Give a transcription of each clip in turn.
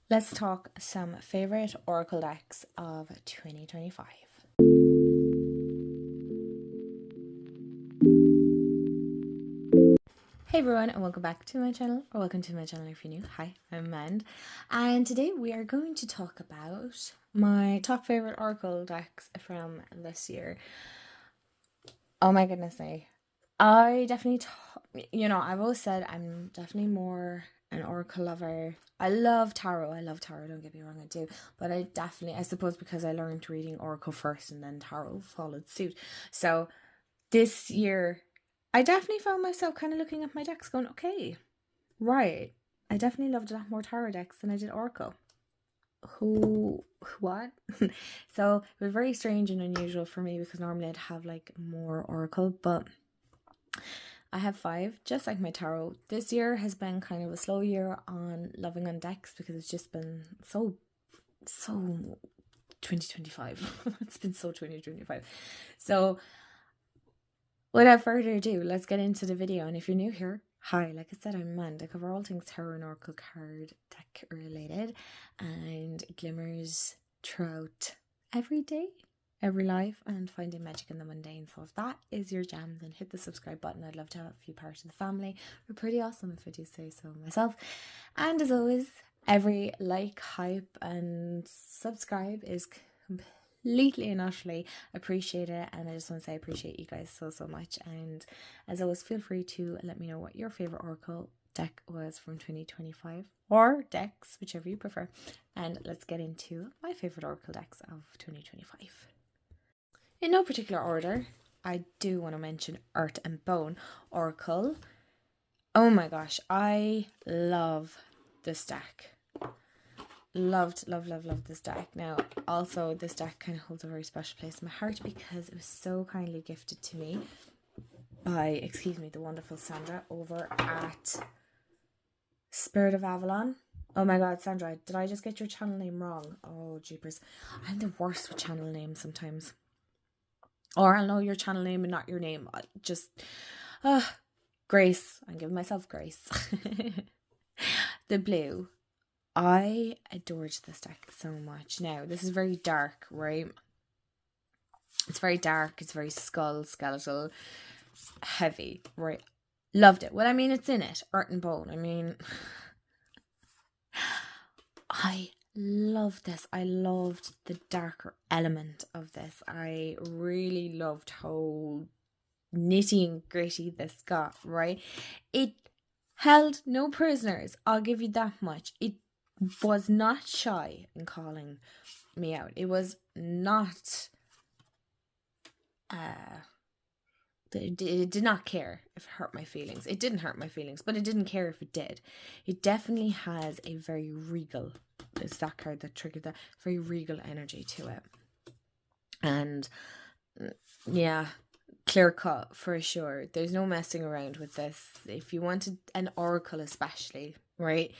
Let's talk some favorite Oracle decks of 2025. Hey everyone, and welcome back to my channel, or welcome to my channel if you're new. Hi, I'm Mand, and today we are going to talk about my top favorite Oracle decks from this year. Oh my goodness me. I definitely, I've always said I'm definitely more an Oracle lover. I love tarot, don't get me wrong, I do. But I suppose because I learned reading Oracle first and then tarot followed suit. So this year, I definitely found myself kind of looking at my decks going, okay, right. I definitely loved a lot more tarot decks than I did Oracle. What? So it was very strange and unusual for me because normally I'd have like more Oracle, but I have 5, just like my tarot. This year has been kind of a slow year on loving on decks because it's just been so 2025. It's been so 2025. So without further ado, let's get into the video. And if you're new here, hi, like I said, I'm Amanda. I cover all things tarot and Oracle card deck related and glimmers throughout every day, every life, and finding magic in the mundane. So if that is your jam, then hit the subscribe button. I'd love to have a few parts of the family. We're pretty awesome, if I do say so myself. And as always, every like, hype, and subscribe is completely and utterly appreciated, and I just want to say I appreciate you guys so much. And as always, feel free to let me know what your favorite Oracle deck was from 2025, or decks, whichever you prefer. And let's get into my favorite Oracle decks of 2025. In no particular order, I do want to mention Earth and Bone Oracle. Oh my gosh, I love this deck. Love this deck. Now, also, this deck kind of holds a very special place in my heart because it was so kindly gifted to me by, the wonderful Sandra over at Spirit of Avalon. Oh my god, Sandra, did I just get your channel name wrong? Oh, jeepers. I'm the worst with channel names sometimes. Or I'll know your channel name and not your name. Grace. I'm giving myself grace. The blue. I adored this deck so much. Now, this is very dark, right? It's very dark. It's very skeletal, heavy, right? Loved it. Well, I mean, it's in it. Earth and Bone. I mean, I loved this. I loved the darker element of this. I really loved how nitty and gritty this got, right? It held no prisoners. I'll give you that much. It was not shy in calling me out. It was not it did not care if it hurt my feelings. It didn't hurt my feelings, but it didn't care if it did. It definitely has a very regal, it's that card that triggered that, very regal energy to it. And yeah, clear cut for sure. There's no messing around with this. If you wanted an Oracle especially, right?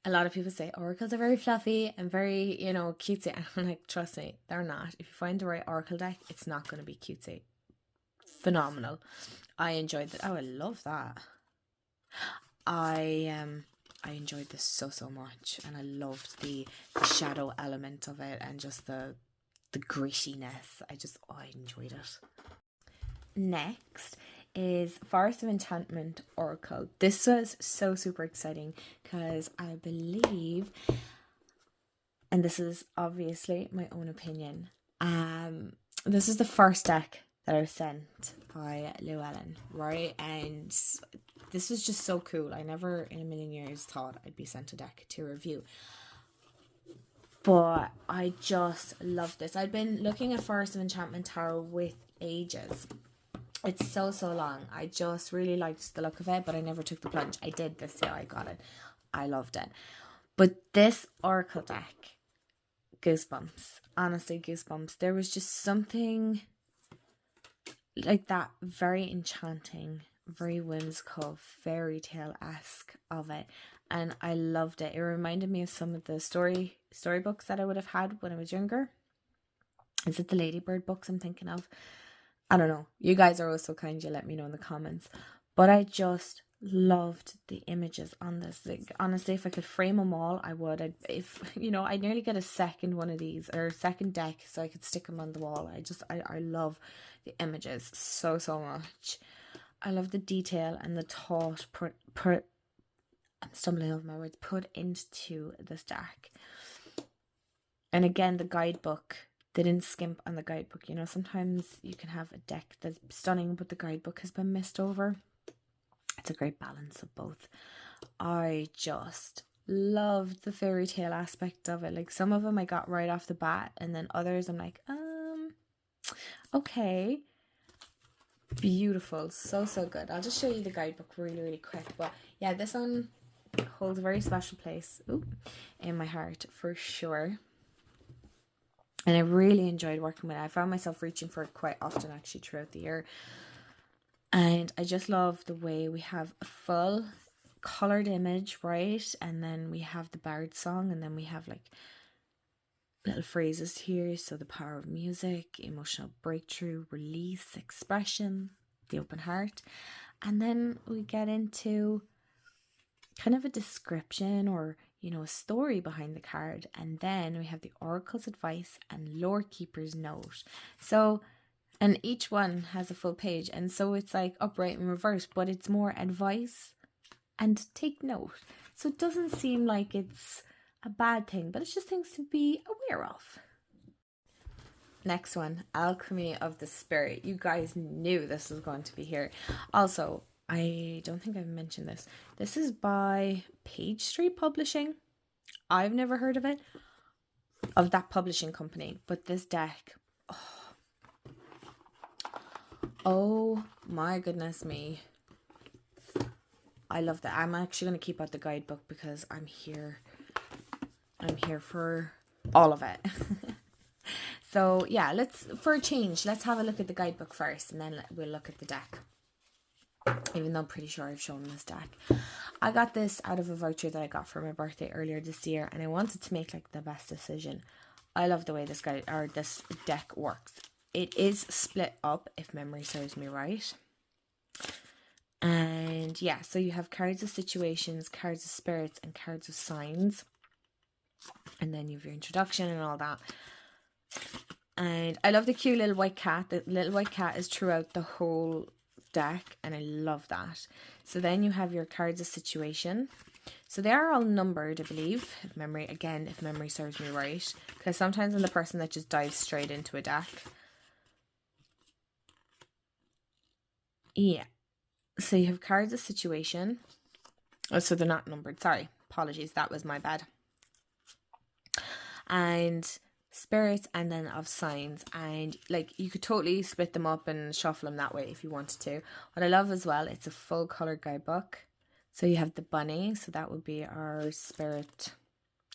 A lot of people say Oracles are very fluffy and very, cutesy. And I'm like, trust me, they're not. If you find the right Oracle deck, it's not going to be cutesy. Phenomenal. I enjoyed that. Oh, I love that. I enjoyed this so much, and I loved the shadow element of it and just the grittiness. I enjoyed it. Next is Forest of Enchantment Oracle. This was so super exciting because I believe, and this is obviously my own opinion, this is the first deck that I was sent by Llewellyn, right? And this was just so cool. I never in a million years thought I'd be sent a deck to review. But I just love this. I'd been looking at Forest of Enchantment Tarot with ages. It's so long. I just really liked the look of it, but I never took the plunge. I did this year. I got it. I loved it. But this Oracle deck, goosebumps. Honestly, goosebumps. There was just something like that very enchanting, very whimsical, fairy tale-esque of it. And I loved it. It reminded me of some of the storybooks that I would have had when I was younger. Is it the Ladybird books I'm thinking of? I don't know. You guys are also kind. You let me know in the comments. But I just loved the images on this. Like, honestly, if I could frame them all, I would. I'd nearly get a second one of these, or a second deck, so I could stick them on the wall. I love the images so much. I love the detail and the thought I'm stumbling over my words, put into this deck. And again, the guidebook, they didn't skimp on the guidebook. Sometimes you can have a deck that's stunning, but the guidebook has been missed over. It's a great balance of both. I just loved the fairy tale aspect of it. Like, some of them I got right off the bat, and then others I'm like, okay. Beautiful. So good. I'll just show you the guidebook really quick. But yeah, this one holds a very special place in my heart for sure. And I really enjoyed working with it. I found myself reaching for it quite often actually throughout the year. And I just love the way we have a full colored image, right? And then we have the bard song, and then we have like little phrases here. So the power of music, emotional breakthrough, release, expression, the open heart. And then we get into kind of a description or, a story behind the card. And then we have the oracle's advice and lore keeper's note. So, and each one has a full page. And so it's like upright and reverse, but it's more advice and take note. So it doesn't seem like it's a bad thing, but it's just things to be aware of. Next one, Alchemy of the Spirit. You guys knew this was going to be here. Also, I don't think I've mentioned this. This is by Page Street Publishing. I've never heard of that publishing company, but this deck, oh my goodness me. I love that. I'm actually going to keep out the guidebook because I'm here for all of it. So yeah, for a change, let's have a look at the guidebook first, and then we'll look at the deck. Even though I'm pretty sure I've shown this deck. I got this out of a voucher that I got for my birthday earlier this year, and I wanted to make like the best decision. I love the way this deck works. It is split up, if memory serves me right. And yeah, so you have cards of situations, cards of spirits, and cards of signs. And then you have your introduction and all that. And I love the cute little white cat. The little white cat is throughout the whole deck, and I love that. So then you have your cards of situation. So they are all numbered, I believe, if memory serves me right. Because sometimes I'm the person that just dives straight into a deck. Yeah. So you have cards of situation. Oh, so they're not numbered. Sorry. Apologies. That was my bad. And spirits, and then of signs, and like you could totally split them up and shuffle them that way if you wanted to. What I love as well, it's a full color guidebook. So you have the bunny, so that would be our spirit,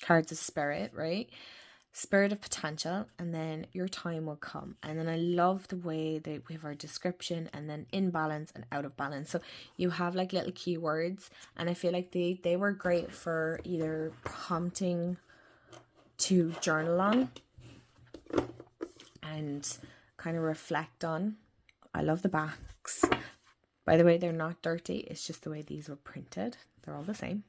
cards of spirit, right? Spirit of potential, and then your time will come. And then I love the way that we have our description, and then in balance and out of balance. So you have like little keywords, and I feel like they were great for either prompting to journal on and kind of reflect on. I love the backs. By the way, they're not dirty. It's just the way these were printed. They're all the same.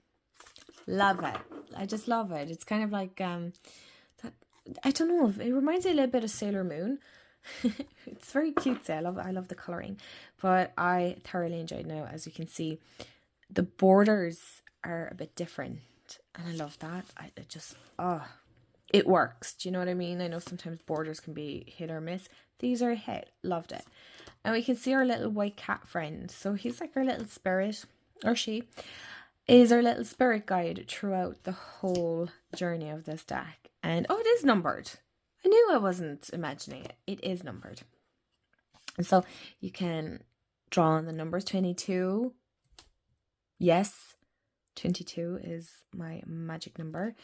Love it. I just love it. It's kind of like I don't know, it reminds me a little bit of Sailor Moon. It's very cute. I love the coloring, but I thoroughly enjoyed. Now, as you can see, the borders are a bit different, and I love that. It works. Do you know what I mean? I know sometimes borders can be hit or miss. These are a hit. Loved it. And we can see our little white cat friend. So he's like our little spirit, or she is our little spirit guide throughout the whole journey of this deck. And it is numbered. I knew I wasn't imagining it. It is numbered. And so you can draw on the numbers 22. Yes, 22 is my magic number.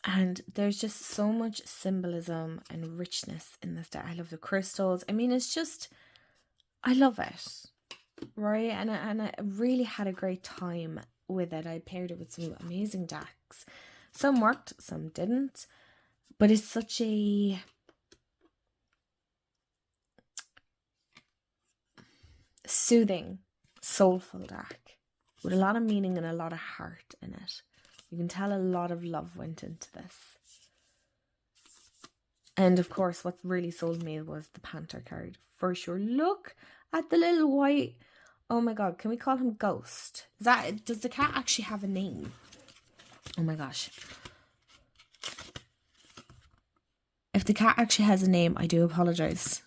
And there's just so much symbolism and richness in this deck. I love the crystals. I mean, it's just, I love it, right? And I really had a great time with it. I paired it with some amazing decks. Some worked, some didn't. But it's such a, soothing, soulful deck with a lot of meaning and a lot of heart in it. You can tell a lot of love went into this. And of course, what really sold me was the Panther card, for sure. Look at the little white. Oh my God, can we call him Ghost? Does the cat actually have a name? Oh my gosh. If the cat actually has a name, I do apologize.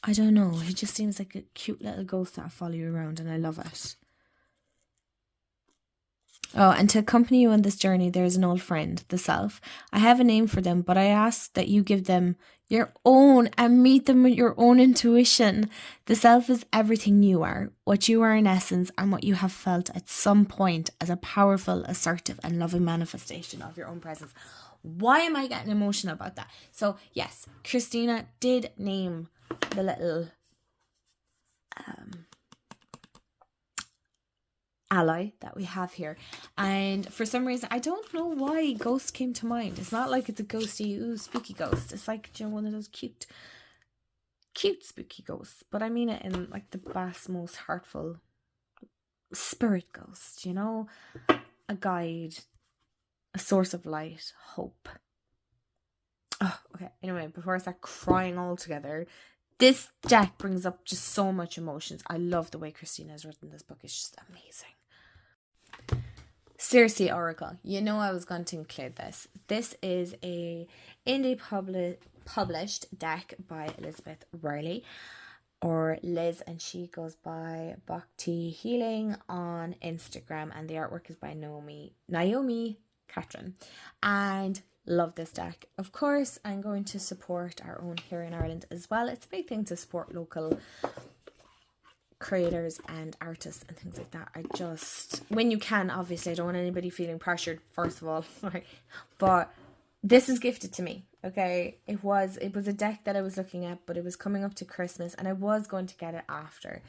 I don't know. He just seems like a cute little ghost that'll follow you around, and I love it. Oh, and to accompany you on this journey, there is an old friend, the self. I have a name for them, but I ask that you give them your own and meet them with your own intuition. The self is everything you are, what you are in essence, and what you have felt at some point as a powerful, assertive, and loving manifestation of your own presence. Why am I getting emotional about that? So, yes, Christina did name the little ally that we have here, and for some reason I don't know why ghost came to mind. It's not like it's a ghosty, ooh, spooky ghost. It's like, you know, one of those cute spooky ghosts, but I mean it in like the best, most heartful spirit ghost, you know, a guide, a source of light, hope. Oh, okay, anyway, before I start crying all together, this deck brings up just so much emotions. I love the way Christina has written this book. It's just amazing. Seer See Oracle. You know I was going to include this. This is a indie published deck by Elizabeth Riley, or Liz, and she goes by Bhakti Healing on Instagram, and the artwork is by Naomi Catherine. And love this deck. Of course, I'm going to support our own here in Ireland as well. It's a big thing to support local creators and artists and things like that. I just, when you can, obviously I don't want anybody feeling pressured, first of all, right? But this is gifted to me, okay? It was a deck that I was looking at, but it was coming up to Christmas, and I was going to get it after,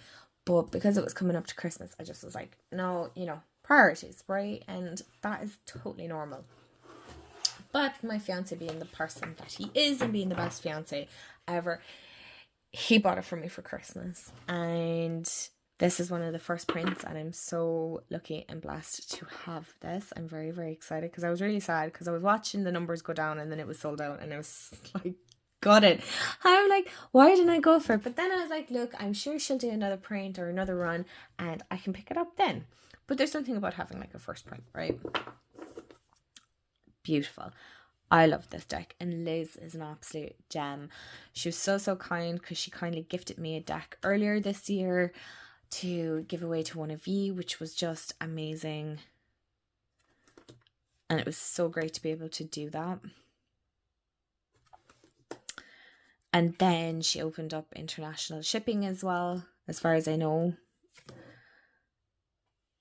but because it was coming up to Christmas, I just was like, no, you know, priorities, right? And that is totally normal. But my fiance, being the person that he is and being the best fiance ever, he bought it for me for Christmas, and this is one of the first prints, and I'm so lucky and blessed to have this. I'm very, very excited, because I was really sad because I was watching the numbers go down and then it was sold out, and I was like, got it. I'm like, why didn't I go for it? But then I was like, look, I'm sure she'll do another print or another run and I can pick it up then. But there's something about having like a first print, right? Beautiful. I love this deck, and Liz is an absolute gem. She was so kind, because she kindly gifted me a deck earlier this year to give away to one of you, which was just amazing. And it was so great to be able to do that. And then she opened up international shipping as well, as far as I know.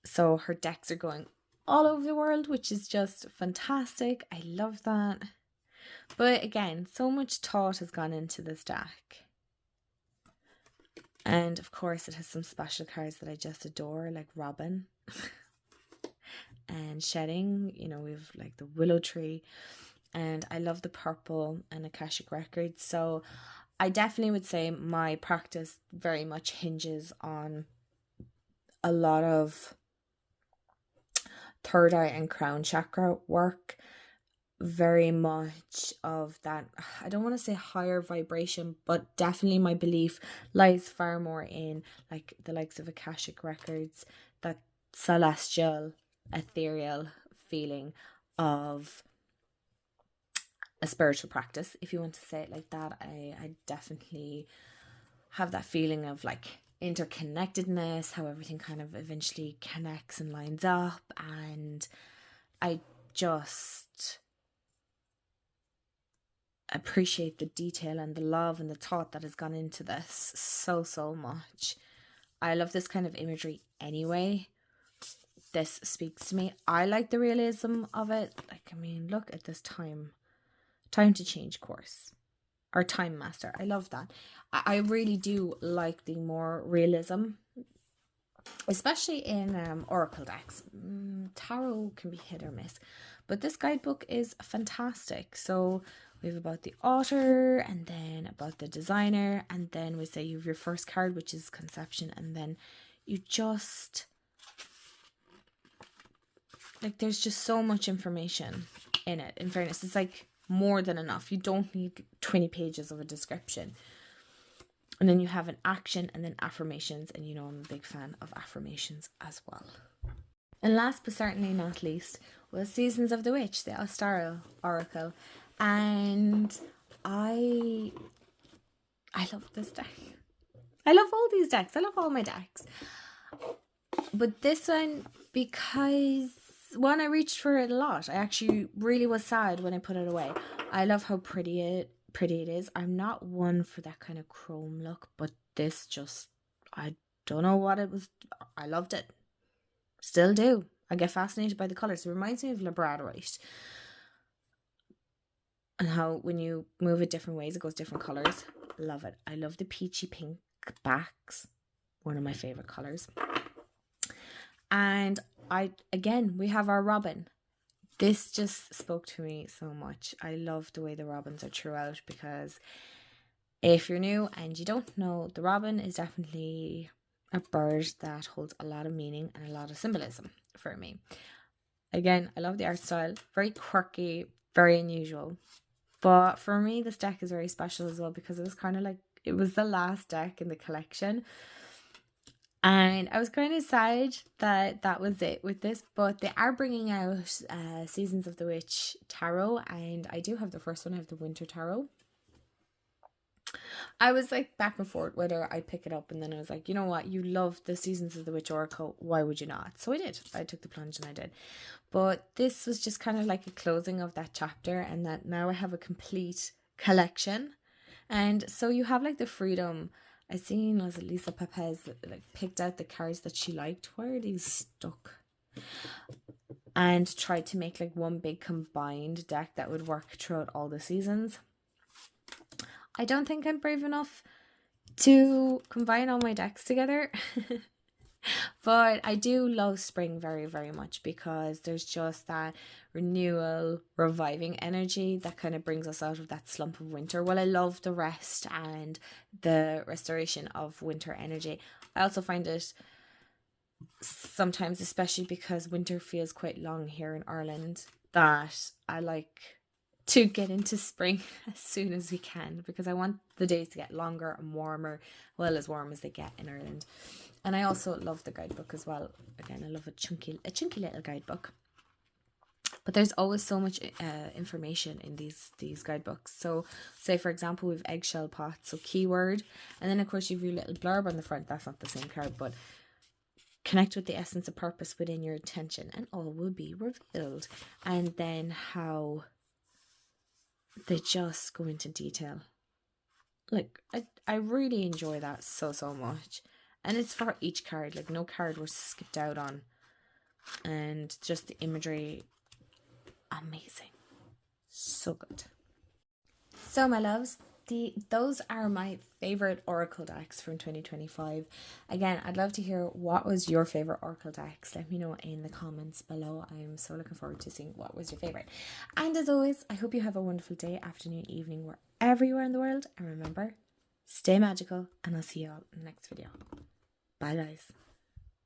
So her decks are going all over the world, which is just fantastic. I love that. But again, so much thought has gone into this deck. And of course it has some special cards that I just adore, like Robin and Shedding. You know, we've like the Willow Tree, and I love the purple and Akashic Records. So I definitely would say my practice very much hinges on a lot of third eye and crown chakra work. Very much of that, I don't want to say higher vibration, but definitely my belief lies far more in like the likes of Akashic Records, that celestial, ethereal feeling of a spiritual practice, if you want to say it like that. I definitely have that feeling of like interconnectedness, how everything kind of eventually connects and lines up, and I just appreciate the detail and the love and the thought that has gone into this so much. I love this kind of imagery anyway. This speaks to me. I like the realism of it. Like, I mean, look at this time to change course, or time master. I love that. I really do like the more realism, especially in oracle decks. Tarot can be hit or miss, but this guidebook is fantastic. So We have about the author, and then about the designer, and then we say you have your first card, which is conception, and then you just, like, there's just so much information in it. In fairness, it's like more than enough. You don't need 20 pages of a description. And then you have an action and then affirmations, and you know I'm a big fan of affirmations as well. And last but certainly not least was Seasons of the Witch, the Ostara Oracle. And I love this deck. I love all these decks. I love all my decks. But this one, because one, I reached for it a lot. I actually really was sad when I put it away. I love how pretty it is. I'm not one for that kind of chrome look, but this just, I don't know what it was. I loved it. Still do. I get fascinated by the colours. It reminds me of labradorite. And how when you move it different ways, it goes different colours. Love it. I love the peachy pink backs. One of my favourite colours. And we have our robin. This just spoke to me so much. I love the way the robins are throughout, because if you're new and you don't know, the robin is definitely a bird that holds a lot of meaning and a lot of symbolism for me. Again, I love the art style. Very quirky, very unusual. But for me, this deck is very special as well, because it was kind of like, it was the last deck in the collection. And I was kind of sad that that was it with this, but they are bringing out Seasons of the Witch Tarot, and I do have the first one. I have the Winter Tarot. I was like back and forth whether I'd pick it up, and then I was like, you know what, you love the Seasons of the Witch Oracle, why would you not? So I did. I took the plunge and I did. But this was just kind of like a closing of that chapter, and that now I have a complete collection. And so you have like the freedom. I seen, was it Lisa Pepez, like picked out the cards that she liked. Why are these stuck? And tried to make like one big combined deck that would work throughout all the seasons. I don't think I'm brave enough to combine all my decks together. But I do love spring very, very much, because there's just that renewal, reviving energy that kind of brings us out of that slump of winter. Well, I love the rest and the restoration of winter energy. I also find it sometimes, especially because winter feels quite long here in Ireland, that I like to get into spring as soon as we can, because I want the days to get longer and warmer, well, as warm as they get in Ireland. And I also love the guidebook as well. Again, I love a chunky little guidebook. But there's always so much information in these guidebooks. So say, for example, we have eggshell pots, so keyword. And then, of course, you have your little blurb on the front. That's not the same card, but connect with the essence of purpose within your intention, and all will be revealed. And then how they just go into detail. Like, I really enjoy that so much. And it's for each card. Like, no card was skipped out on. And just the imagery, amazing. So good. So, my loves, those are my favorite Oracle decks from 2025. Again, I'd love to hear what was your favorite Oracle decks. Let me know in the comments below. I'm so looking forward to seeing what was your favorite. And as always, I hope you have a wonderful day, afternoon, evening, wherever you are in the world. And remember, stay magical, and I'll see you all in the next video. Bye, guys.